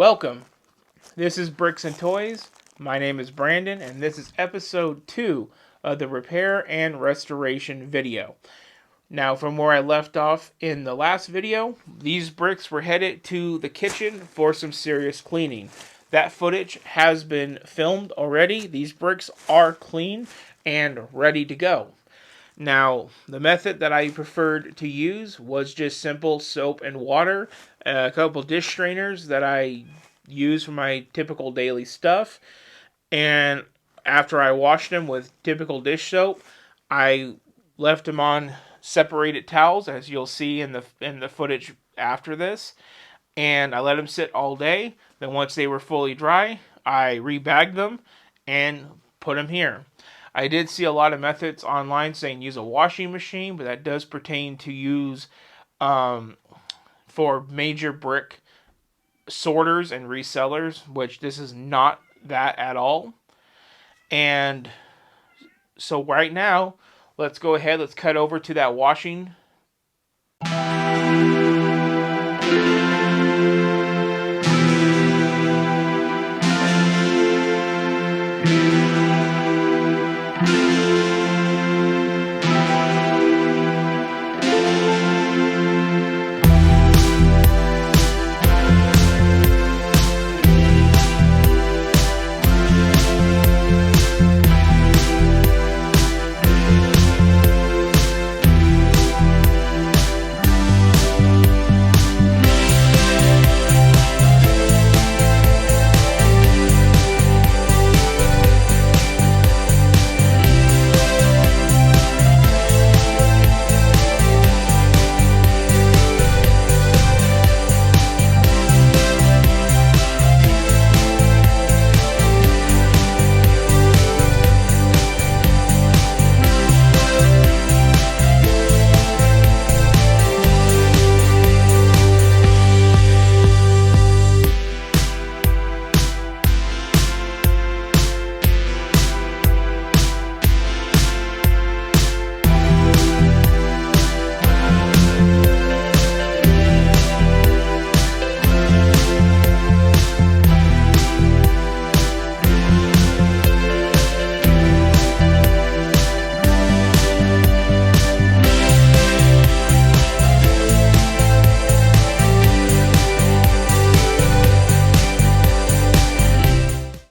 Welcome. This is Bricks and Toys. My name is Brandon, and this is episode 2 of the repair and restoration video. Now, from where I left off in the last video, these bricks were headed to the kitchen for some serious cleaning. That footage has been filmed already. These bricks are clean and ready to go. Now, the method that I preferred to use was just simple soap and water, a couple dish strainers that I use for my typical daily stuff, and after I washed them with typical dish soap, I left them on separated towels, as you'll see in the footage after this, and I let them sit all day. Then once they were fully dry, I rebagged them and put them here. I did see a lot of methods online saying use a washing machine, but that does pertain to use for major brick sorters and resellers, which this is not that at all. And so right now, let's go ahead, let's cut over to that washing.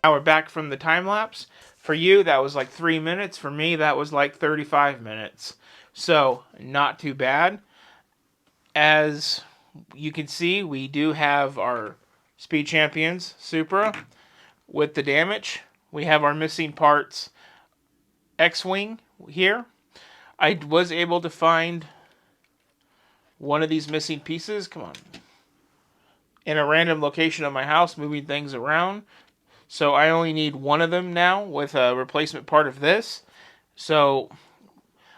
Now we're back from the time lapse. For you, that was like 3 minutes. For me, that was like 35 minutes. So, not too bad. As you can see, we do have our Speed Champions Supra with the damage. We have our missing parts X-Wing here. I was able to find one of these missing pieces. Come on. In a random location of my house, moving things around. So I only need one of them now with a replacement part of this. So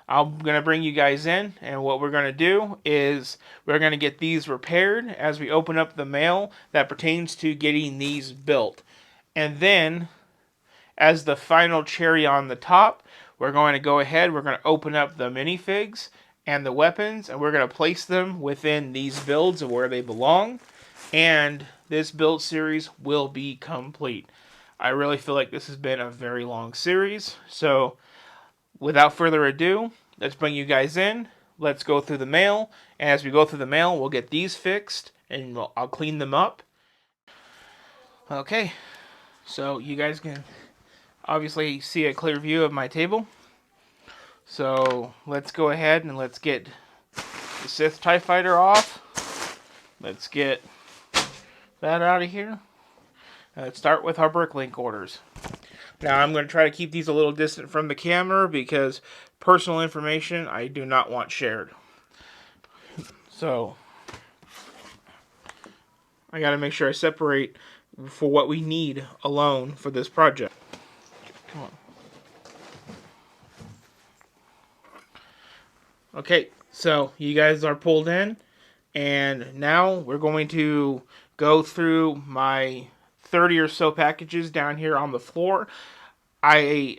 I'm going to bring you guys in, and what we're going to do is we're going to get these repaired as we open up the mail that pertains to getting these built. And then, as the final cherry on the top, we're going to go ahead, we're going to open up the minifigs and the weapons, and we're going to place them within these builds of where they belong. And this build series will be complete. I really feel like this has been a very long series. So, without further ado, let's bring you guys in. Let's go through the mail. And as we go through the mail, we'll get these fixed. And I'll clean them up. Okay. So, you guys can obviously see a clear view of my table. So, let's go ahead and let's get the Sith TIE Fighter off. Let's get that out of here. Let's start with our Bricklink orders. Now I'm going to try to keep these a little distant from the camera because personal information I do not want shared. So I got to make sure I separate for what we need alone for this project. Come on. Okay, so you guys are pulled in, and now we're going to go through my 30 or so packages down here on the floor. I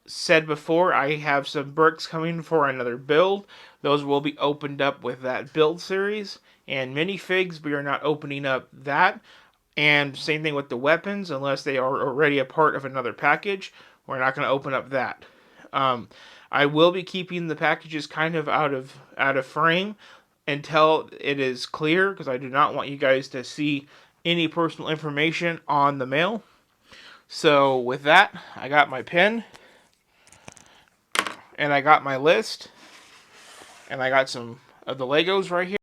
said before, I have some bricks coming for another build. Those will be opened up with that build series. And minifigs, we are not opening up that. And same thing with the weapons, unless they are already a part of another package, we're not going to open up that. I will be keeping the packages kind of out of frame until it is clear, because I do not want you guys to see any personal information on the mail. So with that, I got my pen, and I got my list, and I got some of the Legos right here.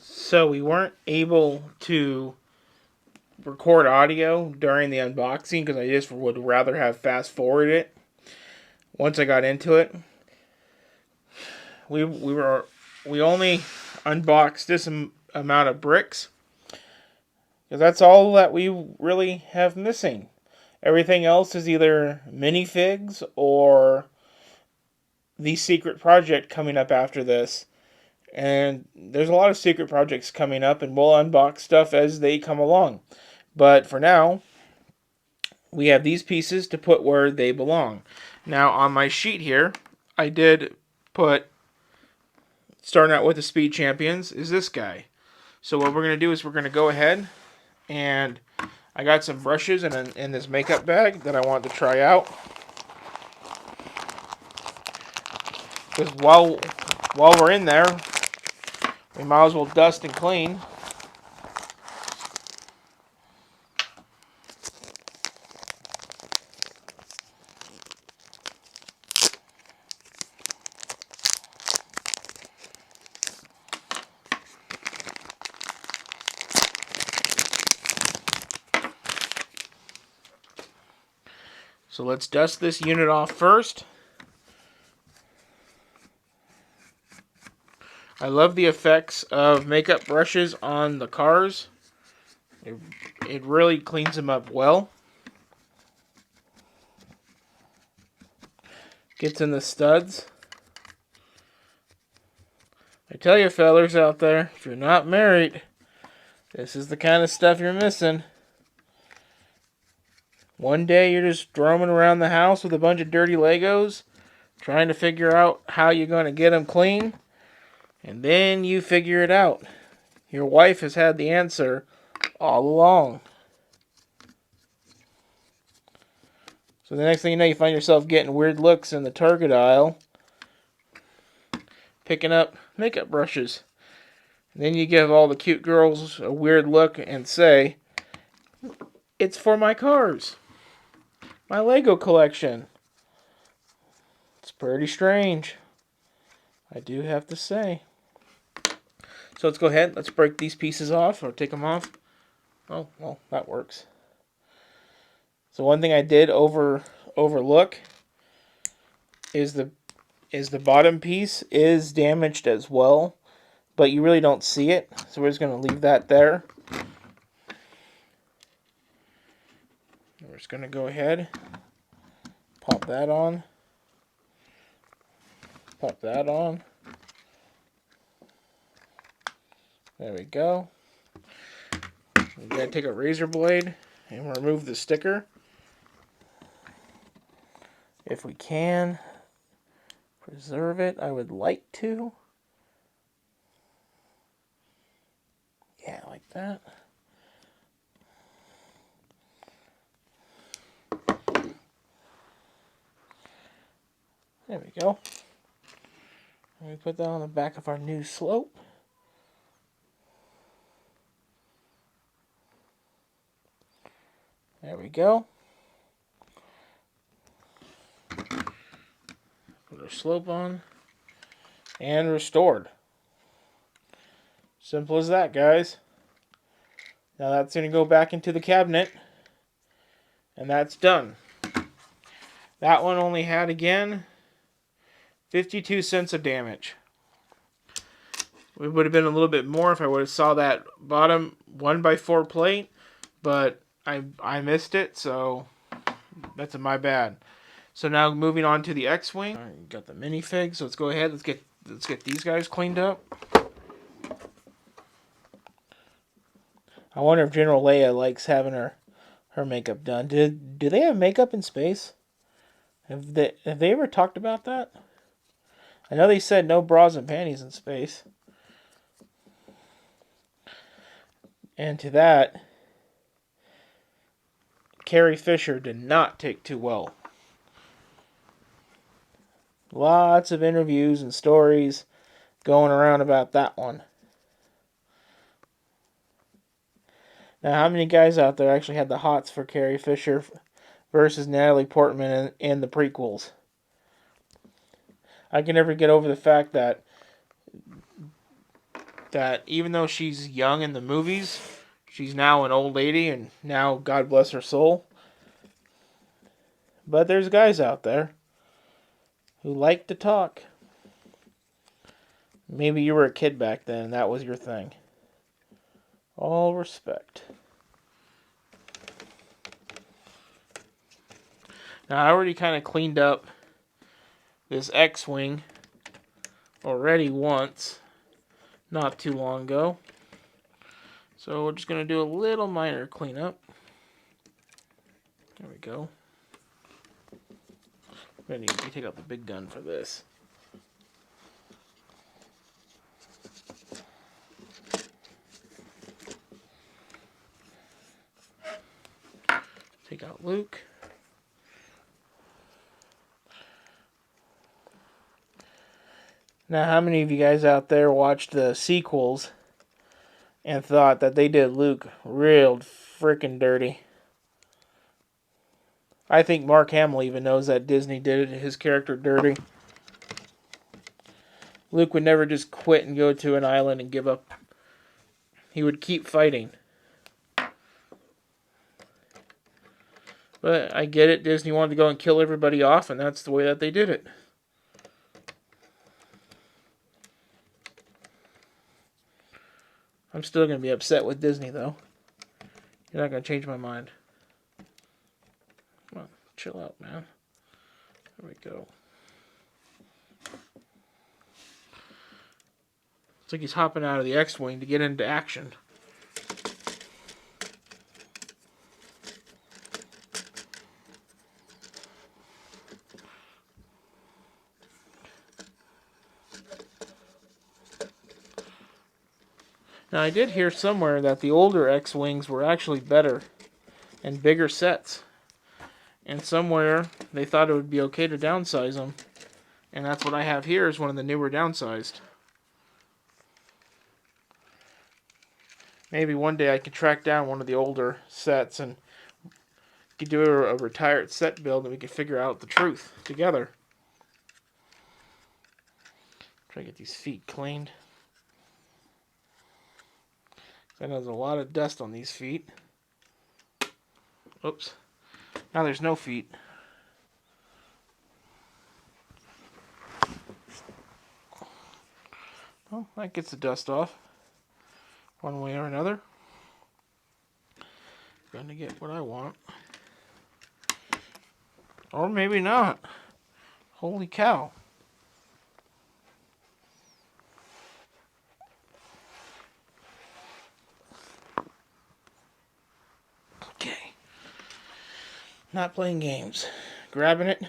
So we weren't able to record audio during the unboxing because I just would rather have fast forwarded it. Once I got into it, we only unboxed this amount of bricks because that's all that we really have missing. Everything else is either minifigs or the secret project coming up after this. And there's a lot of secret projects coming up, and we'll unbox stuff as they come along. But for now, we have these pieces to put where they belong. Now, on my sheet here, I did put, starting out with the Speed Champions, is this guy. So what we're going to do is we're going to go ahead, and I got some brushes in this makeup bag that I wanted to try out. Because while we're in there, we might as well dust and clean. So let's dust this unit off first. I love the effects of makeup brushes on the cars. It really cleans them up well. Gets in the studs. I tell you, fellers out there, if you're not married, this is the kind of stuff you're missing. One day you're just roaming around the house with a bunch of dirty Legos, trying to figure out how you're going to get them clean, and then you figure it out. Your wife has had the answer all along. So the next thing you know, you find yourself getting weird looks in the Target aisle, picking up makeup brushes. And then you give all the cute girls a weird look and say, "It's for my cars. My Lego collection." It's pretty strange, I do have to say. So let's go ahead. Let's break these pieces off or take them off. Oh, well, that works. So one thing I did overlook is the bottom piece is damaged as well, but you really don't see it. So we're just going to leave that there. We're just going to go ahead, pop that on, pop that on. There we go. We're going to take a razor blade and remove the sticker. If we can preserve it, I would like to. Yeah, like that. There we go. And we put that on the back of our new slope. There we go. Put our slope on. And restored. Simple as that, guys. Now that's going to go back into the cabinet. And that's done. That one only had, again, 52 cents of damage. It would have been a little bit more if I would have saw that bottom 1x4 plate. But I missed it, so that's my bad. So now moving on to the X-Wing. Right, got the minifigs. So let's go ahead. Let's get these guys cleaned up. I wonder if General Leia likes having her makeup done. Do they have makeup in space? Have they ever talked about that? I know they said no bras and panties in space. And to that, Carrie Fisher did not take too well. Lots of interviews and stories going around about that one. Now, how many guys out there actually had the hots for Carrie Fisher versus Natalie Portman in the prequels? I can never get over the fact that even though she's young in the movies, she's now an old lady, and now, God bless her soul. But there's guys out there who like to talk. Maybe you were a kid back then and that was your thing. All respect. Now, I already kind of cleaned up this X-Wing already once, not too long ago. So we're just going to do a little minor cleanup. There we go. We're going to take out the big gun for this. Take out Luke. Now, how many of you guys out there watched the sequels and thought that they did Luke real freaking dirty? I think Mark Hamill even knows that Disney did his character dirty. Luke would never just quit and go to an island and give up. He would keep fighting. But I get it. Disney wanted to go and kill everybody off, and that's the way that they did it. I'm still going to be upset with Disney, though. You're not going to change my mind. Come on, chill out, man. There we go. It's like he's hopping out of the X-Wing to get into action. Now, I did hear somewhere that the older X-Wings were actually better and bigger sets. And somewhere they thought it would be okay to downsize them. And that's what I have here is one of the newer downsized. Maybe one day I can track down one of the older sets and could do a retired set build and we could figure out the truth together. Try to get these feet cleaned. I know there's a lot of dust on these feet. Oops. Now there's no feet. Well, that gets the dust off. One way or another. Going to get what I want. Or maybe not. Holy cow. Okay. Not playing games. Grabbing it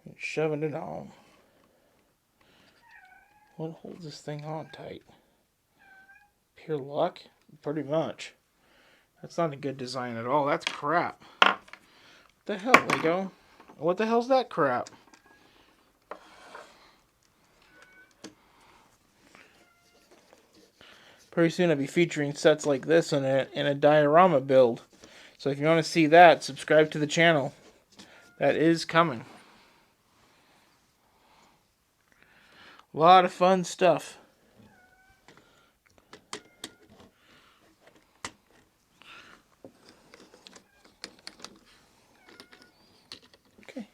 and shoving it on. What holds this thing on tight? Pure luck? Pretty much. That's not a good design at all. That's crap. What the hell, Lego? What the hell's that crap? pretty soon I'll be featuring sets like this in a diorama build. So if you want to see that, subscribe to the channel. That is coming. A lot of fun stuff. Okay.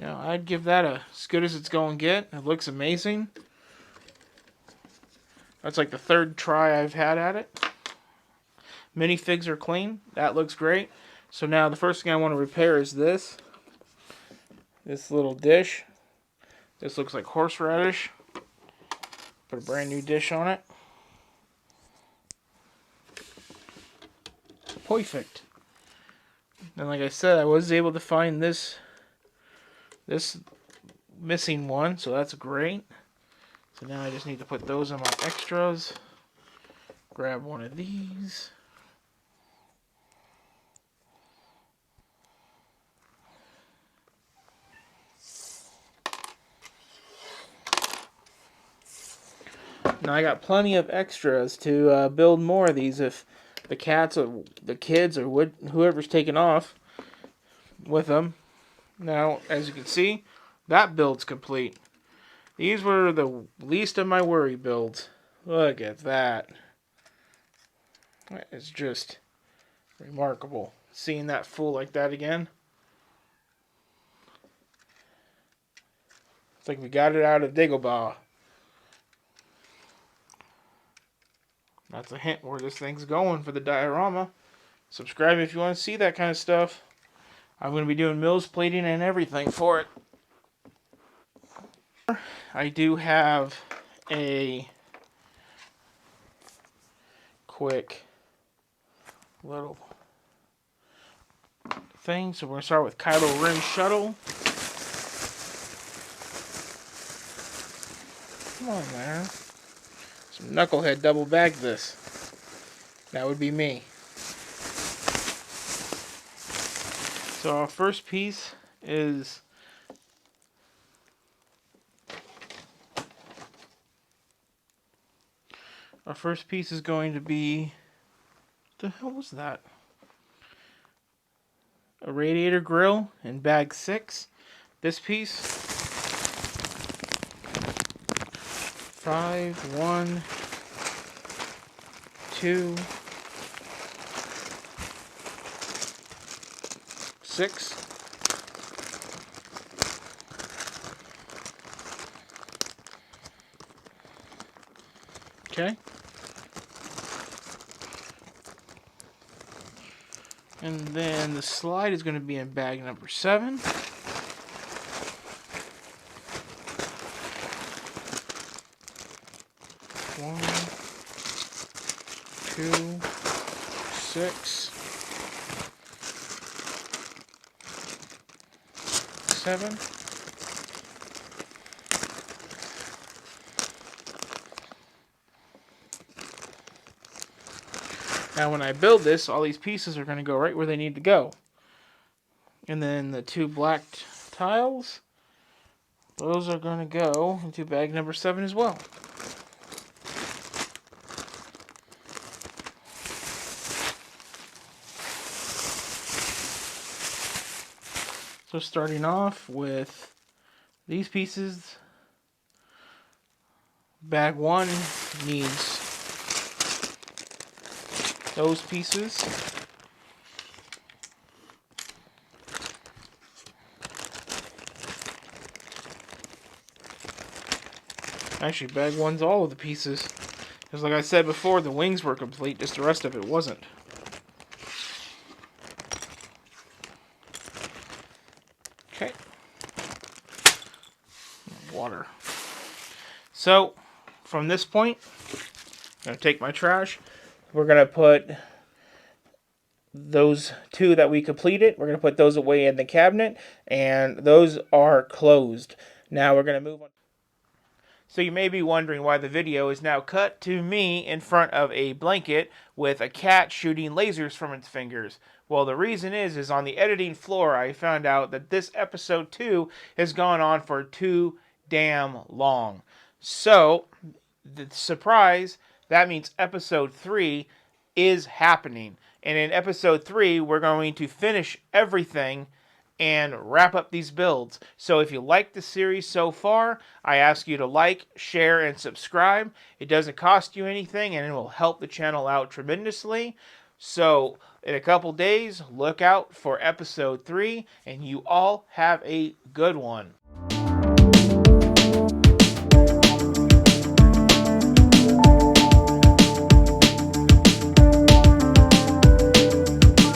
I'd give that as good as it's going to get. It looks amazing. That's like the third try I've had at it. Minifigs are clean. That looks great. So now the first thing I want to repair is this little dish. This looks like horseradish. Put a brand new dish on it. Perfect. And like I said, I was able to find this missing one, so that's great. So now I just need to put those in my extras. Grab one of these. Now I got plenty of extras to build more of these if the cats or the kids or whoever's taken off with them. Now, as you can see, that build's complete. These were the least of my worry builds. Look at that. It's just remarkable. Seeing that full like that again. It's like we got it out of Dagobah. That's a hint where this thing's going for the diorama. Subscribe if you want to see that kind of stuff. I'm going to be doing mills plating and everything for it. I do have a quick little thing. So we're going to start with Kylo Ren Shuttle. Come on, man. Some knucklehead double bag this. That would be me. So our first piece is going to be, what the hell was that? A radiator grill in bag 6. This piece, 5, 1, 2, 6. Okay. And then the slide is going to be in bag number 7. One, 2, 6, 7. Now when I build this, all these pieces are going to go right where they need to go. And then the 2 black tiles, those are going to go into bag number 7 as well. So starting off with these pieces, bag 1 needs those pieces. Actually, bag 1's all of the pieces. Because like I said before, the wings were complete, just the rest of it wasn't. Okay. Water. So, from this point, I'm going to take my trash. We're going to put those 2 that we completed, we're going to put those away in the cabinet, and those are closed. Now we're going to move on. So you may be wondering why the video is now cut to me in front of a blanket with a cat shooting lasers from its fingers. Well, the reason is on the editing floor I found out that this episode 2 has gone on for too damn long. So, the surprise, that means episode 3 is happening. And in episode 3, we're going to finish everything and wrap up these builds. So if you like the series so far, I ask you to like, share, and subscribe. It doesn't cost you anything, and it will help the channel out tremendously. So in a couple days, look out for episode 3, and you all have a good one.